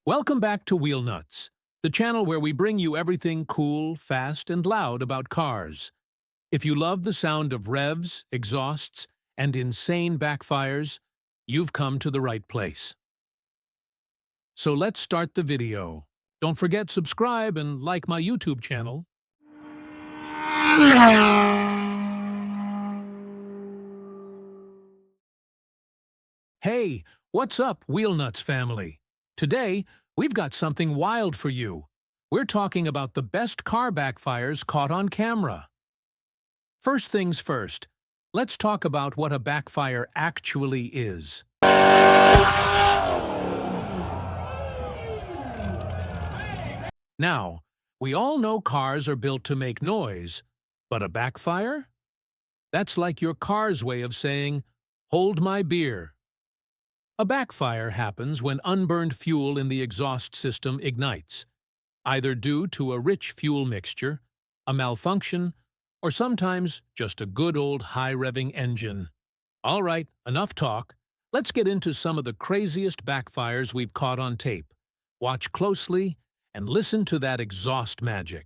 Welcome back to Wheel Nuts, the channel where we bring you everything cool, fast, and loud about cars. If you love the sound of revs, exhausts, and insane backfires, you've come to the right place. So let's start the video. Don't forget subscribe and like my YouTube channel. Hey, what's up, Wheel Nuts family? Today, we've got something wild for you. We're talking about the best car backfires caught on camera. First things first, let's talk about what a backfire actually is. Now, we all know cars are built to make noise, but a backfire? That's like your car's way of saying, "Hold my beer." A backfire happens when unburned fuel in the exhaust system ignites, either due to a rich fuel mixture, a malfunction, or sometimes just a good old high-revving engine. All right, enough talk. Let's get into some of the craziest backfires we've caught on tape. Watch closely and listen to that exhaust magic.